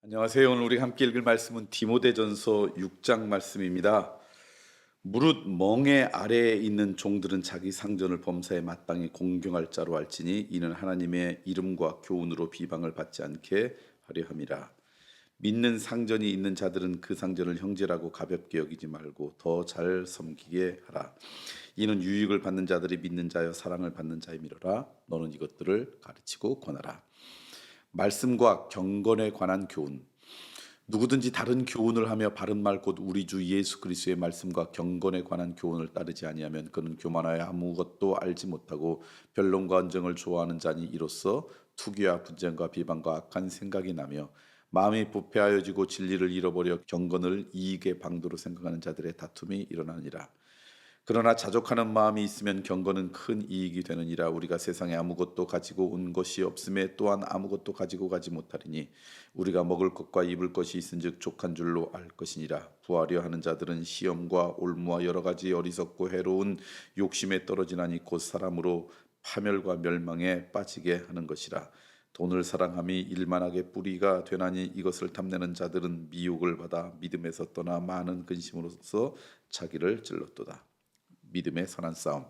안녕하세요. 오늘 우리 함께 읽을 말씀은 디모데전서 6장 말씀입니다. 무릇 멍에 아래에 있는 종들은 자기 상전을 범사에 마땅히 공경할 자로 알지니 이는 하나님의 이름과 교훈으로 비방을 받지 않게 하려 함이라. 믿는 상전이 있는 자들은 그 상전을 형제라고 가볍게 여기지 말고 더 잘 섬기게 하라. 이는 유익을 받는 자들이 믿는 자여 사랑을 받는 자임이로라. 너는 이것들을 가르치고 권하라. 말씀과 경건에 관한 교훈. 누구든지 다른 교훈을 하며 바른 말 곧 우리 주 예수 그리스도의 말씀과 경건에 관한 교훈을 따르지 아니하면 그는 교만하여 아무것도 알지 못하고 변론과 언쟁을 좋아하는 자니 이로써 투기와 분쟁과 비방과 악한 생각이 나며 마음이 부패하여지고 진리를 잃어버려 경건을 이익의 방도로 생각하는 자들의 다툼이 일어나니라. 그러나 자족하는 마음이 있으면 경건은 큰 이익이 되느니라. 우리가 세상에 아무것도 가지고 온 것이 없음에 또한 아무것도 가지고 가지 못하리니 우리가 먹을 것과 입을 것이 있은즉 족한 줄로 알 것이니라. 부하려 하는 자들은 시험과 올무와 여러 가지 어리석고 해로운 욕심에 떨어지나니 곧 사람으로 파멸과 멸망에 빠지게 하는 것이라. 돈을 사랑함이 일만하게 뿌리가 되나니 이것을 탐내는 자들은 미혹을 받아 믿음에서 떠나 많은 근심으로써 자기를 찔렀도다. 믿음의 선한 싸움.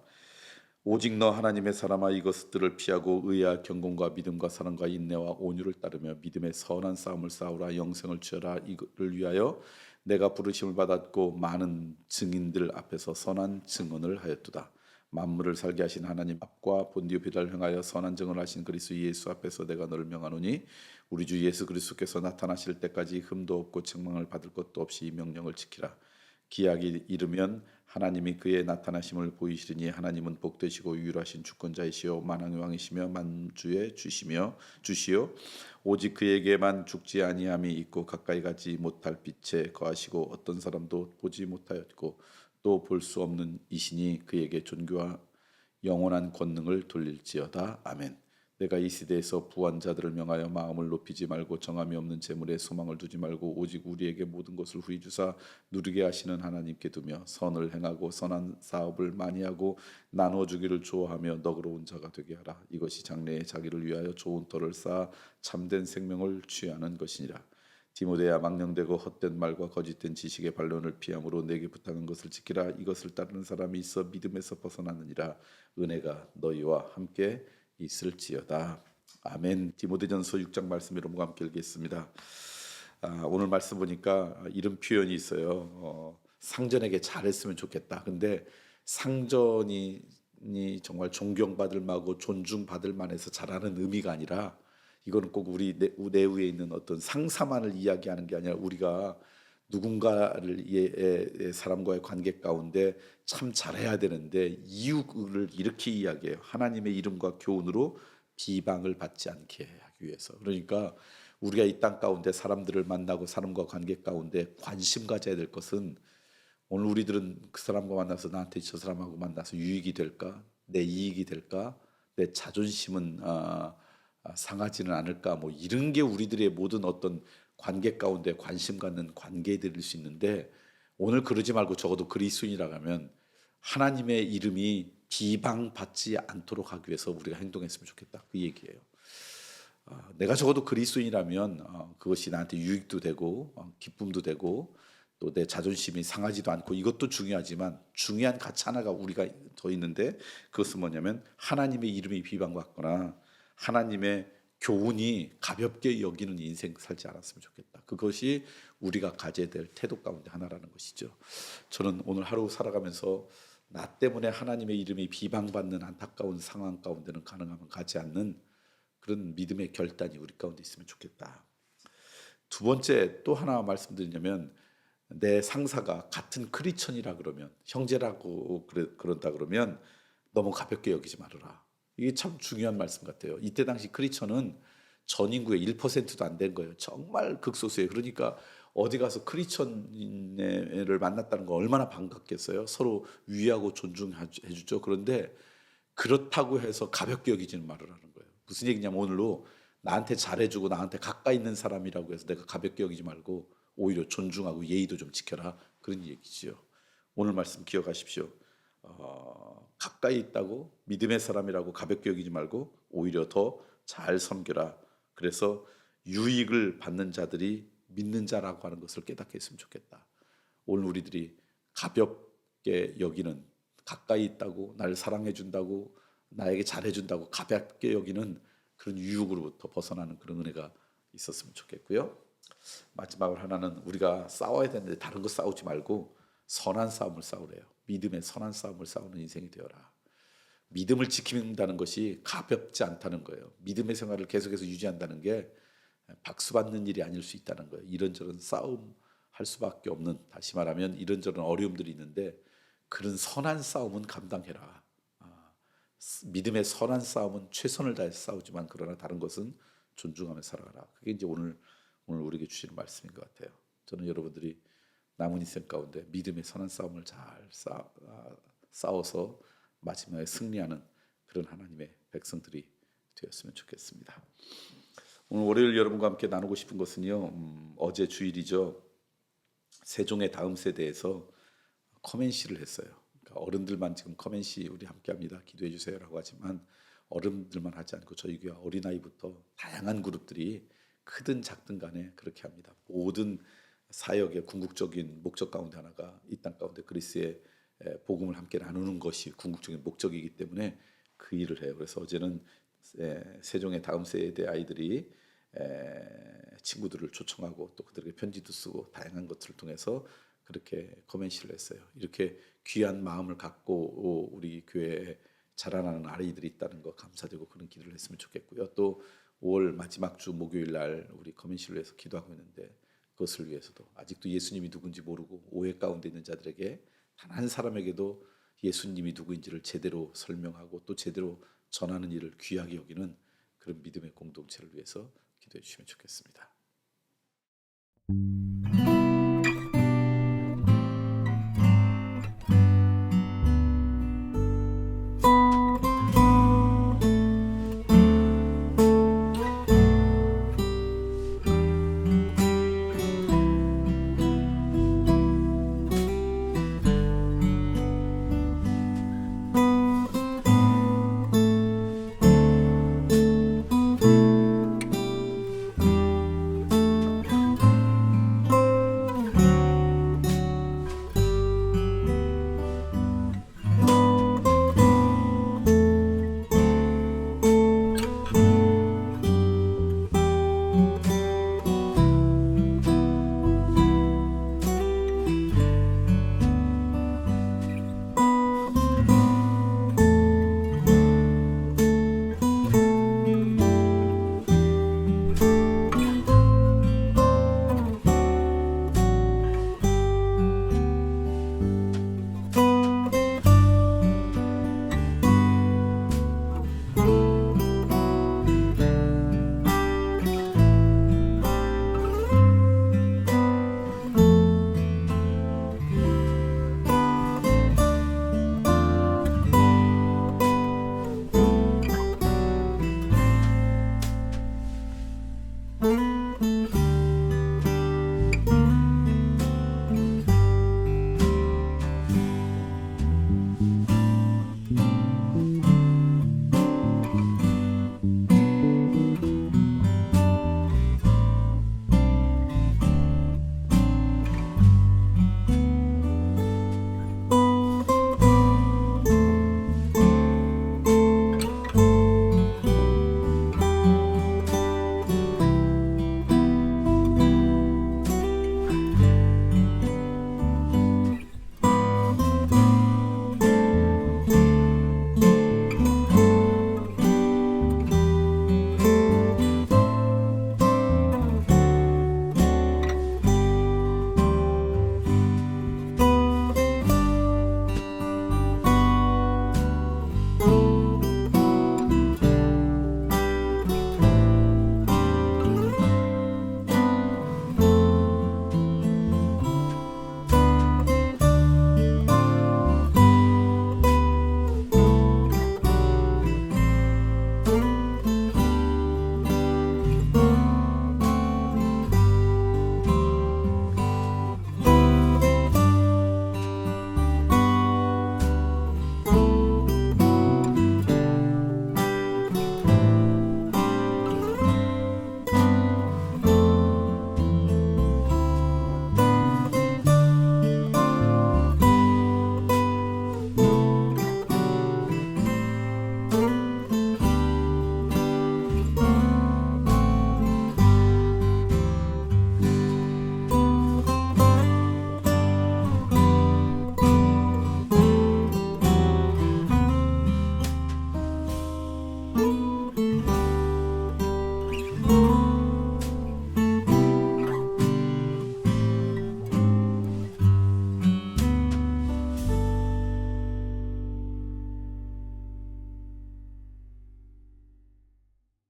오직 너 하나님의 사람아 이것들을 피하고 의와 경건과 믿음과 사랑과 인내와 온유를 따르며 믿음의 선한 싸움을 싸우라. 영생을 취하라. 이를 위하여 내가 부르심을 받았고 많은 증인들 앞에서 선한 증언을 하였도다. 만물을 살게 하신 하나님 앞과 본디오 비라를 향하여 선한 증언을 하신 그리스도 예수 앞에서 내가 너를 명하노니 우리 주 예수 그리스도께서 나타나실 때까지 흠도 없고 책망을 받을 것도 없이 이 명령을 지키라. 기약이 이르면 하나님이 그의 나타나심을 보이시리니 하나님은 복되시고 유일하신 주권자이시요 만왕의 왕이시며 만주의 주시요 오직 그에게만 죽지 아니함이 있고 가까이 가지 못할 빛에 거하시고 어떤 사람도 보지 못하였고 또 볼 수 없는 이시니 그에게 존귀와 영원한 권능을 돌릴지어다. 아멘. 내가 이 시대에서 부한 자들을 명하여 마음을 높이지 말고 정함이 없는 재물에 소망을 두지 말고 오직 우리에게 모든 것을 후히 주사 누리게 하시는 하나님께 두며 선을 행하고 선한 사업을 많이 하고 나누어 주기를 좋아하며 너그러운 자가 되게 하라. 이것이 장래에 자기를 위하여 좋은 터를 쌓아 참된 생명을 취하는 것이니라. 디모데야 망령되고 헛된 말과 거짓된 지식의 반론을 피함으로 내게 부탁한 것을 지키라. 이것을 따르는 사람이 있어 믿음에서 벗어나느니라. 은혜가 너희와 함께 있을지어다. 아멘. 디모데전서 6장 말씀 여러분과 함께 읽겠습니다. 오늘 말씀 보니까 이런 표현이 있어요. 상전에게 잘했으면 좋겠다. 근데 상전이 정말 존경받을 만하고 존중받을 만해서 잘하는 의미가 아니라 이거는 꼭 우리 내부에 있는 어떤 상사만을 이야기하는 게 아니라 우리가 누군가를 사람과의 관계 가운데 참 잘해야 되는데 이유를 이렇게 이야기해요. 하나님의 이름과 교훈으로 비방을 받지 않게 하기 위해서. 그러니까 우리가 이 땅 가운데 사람들을 만나고 사람과 관계 가운데 관심 가져야 될 것은 오늘 우리들은 그 사람과 만나서 나한테 저 사람하고 만나서 유익이 될까? 내 이익이 될까? 내 자존심은 상하지는 않을까? 뭐 이런 게 우리들의 모든 어떤 관계 가운데 관심 갖는 관계들일 수 있는데 오늘 그러지 말고 적어도 그리스도인이라고 하면 하나님의 이름이 비방받지 않도록 하기 위해서 우리가 행동했으면 좋겠다. 그 얘기예요. 내가 적어도 그리스도인이라면 그것이 나한테 유익도 되고 기쁨도 되고 또 내 자존심이 상하지도 않고 이것도 중요하지만 중요한 가치 하나가 우리가 더 있는데 그것은 뭐냐면 하나님의 이름이 비방받거나 하나님의 교훈이 가볍게 여기는 인생 살지 않았으면 좋겠다. 그것이 우리가 가져야 될 태도 가운데 하나라는 것이죠. 저는 오늘 하루 살아가면서 나 때문에 하나님의 이름이 비방받는 안타까운 상황 가운데는 가능하면 가지 않는 그런 믿음의 결단이 우리 가운데 있으면 좋겠다. 두 번째 또 하나 말씀드리냐면 내 상사가 같은 크리스천이라 그러면 형제라고 그런다 그러면 너무 가볍게 여기지 말아라. 이게 참 중요한 말씀 같아요. 이때 당시 크리스천은 전 인구의 1%도 안 된 거예요. 정말 극소수예요. 그러니까 어디 가서 크리스천을 만났다는 거 얼마나 반갑겠어요. 서로 위하고 존중해 주죠. 그런데 그렇다고 해서 가볍게 여기지는 말으라는 거예요. 무슨 얘기냐면 오늘로 나한테 잘해주고 나한테 가까이 있는 사람이라고 해서 내가 가볍게 여기지 말고 오히려 존중하고 예의도 좀 지켜라. 그런 얘기지요. 오늘 말씀 기억하십시오. 가까이 있다고 믿음의 사람이라고 가볍게 여기지 말고 오히려 더 잘 섬겨라. 그래서 유익을 받는 자들이 믿는 자라고 하는 것을 깨닫게 했으면 좋겠다. 오늘 우리들이 가볍게 여기는, 가까이 있다고 나를 사랑해 준다고 나에게 잘해 준다고 가볍게 여기는 그런 유혹으로부터 벗어나는 그런 은혜가 있었으면 좋겠고요. 마지막으로 하나는 우리가 싸워야 되는데 다른 거 싸우지 말고 선한 싸움을 싸우래요. 믿음의 선한 싸움을 싸우는 인생이 되어라. 믿음을 지킨다는 것이 가볍지 않다는 거예요. 믿음의 생활을 계속해서 유지한다는 게 박수 받는 일이 아닐 수 있다는 거예요. 이런저런 싸움 할 수밖에 없는, 다시 말하면 이런저런 어려움들이 있는데 그런 선한 싸움은 감당해라. 믿음의 선한 싸움은 최선을 다해서 싸우지만 그러나 다른 것은 존중하며 살아가라. 그게 이제 오늘 우리에게 주시는 말씀인 것 같아요. 저는 여러분들이 남은 인생 가운데 믿음의 선한 싸움을 잘 싸워서 마지막에 승리하는 그런 하나님의 백성들이 되었으면 좋겠습니다. 오늘 월요일 여러분과 함께 나누고 싶은 것은요, 어제 주일이죠. 세종의 다음 세대에서 커맨시를 했어요. 그러니까 어른들만 지금 커맨시 우리 함께합니다, 기도해 주세요라고 하지만 어른들만 하지 않고 저희 교회 어린아이부터 다양한 그룹들이 크든 작든 간에 그렇게 합니다. 모든 사역의 궁극적인 목적 가운데 하나가 이 땅 가운데 그리스의 복음을 함께 나누는 것이 궁극적인 목적이기 때문에 그 일을 해요. 그래서 어제는 세종의 다음 세대 아이들이 친구들을 초청하고 또 그들에게 편지도 쓰고 다양한 것들을 통해서 그렇게 커맨시를 했어요. 이렇게 귀한 마음을 갖고 우리 교회에 자라나는 아이들이 있다는 거 감사드리고 그런 기도를 했으면 좋겠고요. 또 5월 마지막 주 목요일 날 우리 커맨시를 위해서 기도하고 있는데 그것을 위해서도 아직도 예수님이 누군지 모르고 오해 가운데 있는 자들에게 단 한 사람에게도 예수님이 누구인지를 제대로 설명하고 또 제대로 전하는 일을 귀하게 여기는 그런 믿음의 공동체를 위해서 기도해 주시면 좋겠습니다.